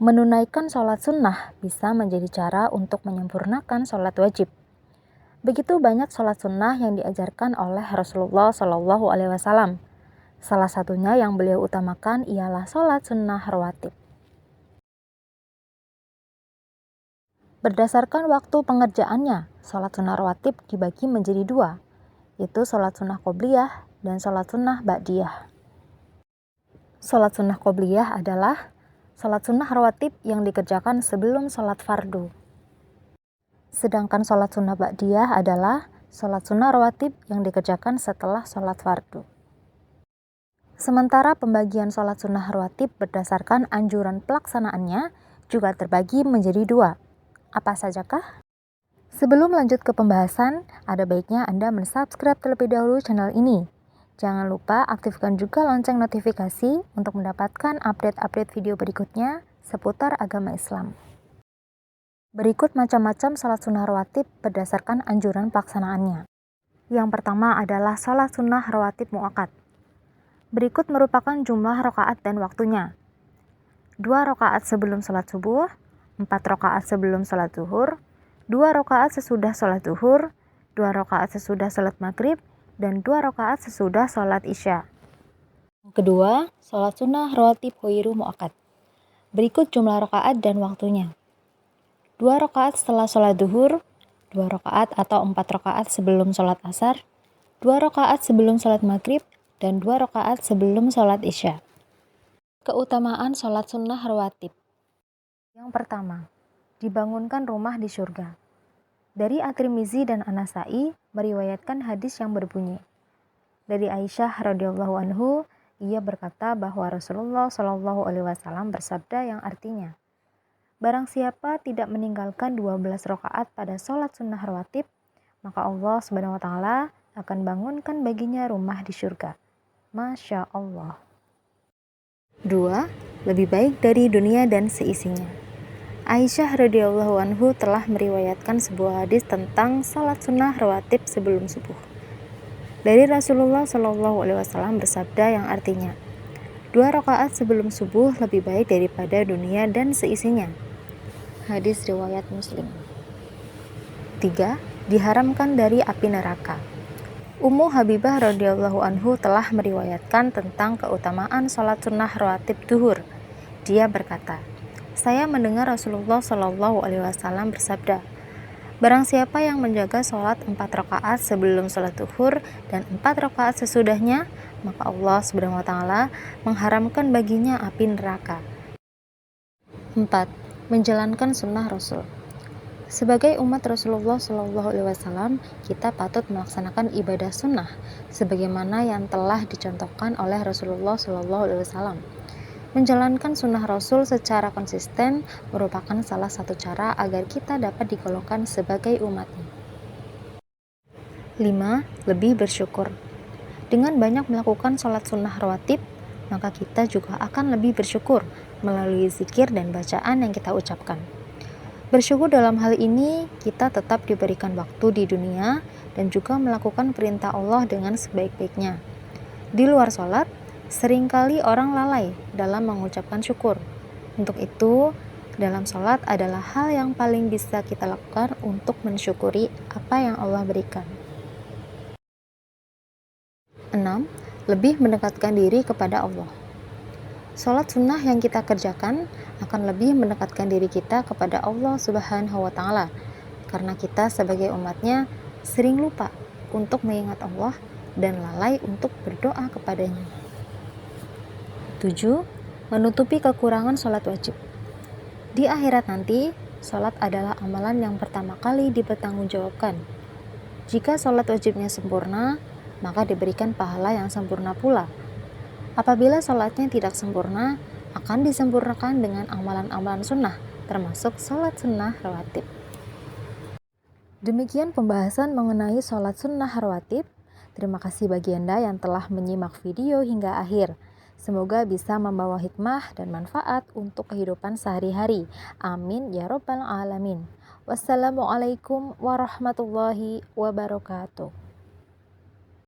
Menunaikan sholat sunnah bisa menjadi cara untuk menyempurnakan sholat wajib. Begitu banyak sholat sunnah yang diajarkan oleh Rasulullah Shallallahu Alaihi Wasallam. Salah satunya yang beliau utamakan ialah sholat sunnah rawatib. Berdasarkan waktu pengerjaannya, sholat sunnah rawatib dibagi menjadi dua, yaitu sholat sunnah qobliyah dan sholat sunnah ba'diyah. Sholat sunnah qobliyah adalah sholat sunnah rawatib yang dikerjakan sebelum sholat fardu. Sedangkan sholat sunnah ba'diyah adalah sholat sunnah rawatib yang dikerjakan setelah sholat fardu. Sementara pembagian sholat sunnah rawatib berdasarkan anjuran pelaksanaannya juga terbagi menjadi dua. Apa sajakah? Sebelum lanjut ke pembahasan, ada baiknya Anda mensubscribe terlebih dahulu channel ini. Jangan lupa aktifkan juga lonceng notifikasi untuk mendapatkan update-update video berikutnya seputar agama Islam. Berikut macam-macam sholat sunnah rawatib berdasarkan anjuran pelaksanaannya. Yang pertama adalah sholat sunnah rawatib mu'akkad. Berikut merupakan jumlah rakaat dan waktunya. 2 rakaat sebelum sholat subuh, 4 rakaat sebelum sholat zuhur, 2 rakaat sesudah sholat zuhur, 2 rakaat sesudah sholat maghrib, dan 2 rakaat sesudah sholat isya. Kedua, sholat sunnah rawatib ghairu mu'akkad. Berikut jumlah rakaat dan waktunya. 2 rakaat setelah sholat zuhur, 2 rakaat atau 4 rakaat sebelum sholat asar, 2 rakaat sebelum sholat maghrib, dan 2 rakaat sebelum sholat isya. Keutamaan sholat sunnah rawatib. Yang pertama, dibangunkan rumah di surga. Dari At-Tirmizi dan An-Nasa'i meriwayatkan hadis yang berbunyi, dari Aisyah radhiyallahu anhu, ia berkata bahwa Rasulullah Shallallahu Alaihi Wasallam bersabda yang artinya, barang siapa tidak meninggalkan 12 rakaat pada sholat sunnah rawatib, maka Allah Subhanahu Wa Taala akan bangunkan baginya rumah di surga. Masya Allah. 2. Lebih baik dari dunia dan seisinya. Aisyah radhiyallahu anhu telah meriwayatkan sebuah hadis tentang salat sunnah rawatib sebelum subuh. Dari Rasulullah Shallallahu Alaihi Wasallam bersabda yang artinya, 2 rakaat sebelum subuh lebih baik daripada dunia dan seisinya. Hadis riwayat Muslim. 3. Diharamkan dari api neraka. Ummu Habibah radhiyallahu anhu telah meriwayatkan tentang keutamaan salat sunnah rawatib duhur. Dia berkata, saya mendengar Rasulullah Shallallahu Alaihi Wasallam bersabda, barang siapa yang menjaga sholat 4 rakaat sebelum sholat zuhur dan 4 rakaat sesudahnya, maka Allah Subhanahu Wa Taala mengharamkan baginya api neraka. 4. Menjalankan sunnah Rasul. Sebagai umat Rasulullah Shallallahu Alaihi Wasallam, kita patut melaksanakan ibadah sunnah, sebagaimana yang telah dicontohkan oleh Rasulullah Shallallahu Alaihi Wasallam. Menjalankan sunnah Rasul secara konsisten merupakan salah satu cara agar kita dapat digolongkan sebagai umatnya. 5. Lebih bersyukur. Dengan banyak melakukan sholat sunnah rawatib, maka kita juga akan lebih bersyukur melalui zikir dan bacaan yang kita ucapkan. Bersyukur dalam hal ini, kita tetap diberikan waktu di dunia dan juga melakukan perintah Allah dengan sebaik-baiknya. Di luar sholat, seringkali orang lalai dalam mengucapkan syukur. Untuk itu, dalam sholat adalah hal yang paling bisa kita lakukan untuk mensyukuri apa yang Allah berikan. 6. Lebih mendekatkan diri kepada Allah. Sholat sunnah yang kita kerjakan akan lebih mendekatkan diri kita kepada Allah Subhanahu wa Ta'ala, karena kita sebagai umatnya sering lupa untuk mengingat Allah dan lalai untuk berdoa kepadanya. 7. Menutupi kekurangan sholat wajib. Di akhirat nanti, sholat adalah amalan yang pertama kali dipertanggungjawabkan. Jika sholat wajibnya sempurna, maka diberikan pahala yang sempurna pula. Apabila sholatnya tidak sempurna, akan disempurnakan dengan amalan-amalan sunnah, termasuk sholat sunnah rawatib. Demikian pembahasan mengenai sholat sunnah rawatib. Terima kasih bagi Anda yang telah menyimak video hingga akhir. Semoga bisa membawa hikmah dan manfaat untuk kehidupan sehari-hari. Amin ya rabbal alamin. Wassalamualaikum warahmatullahi wabarakatuh.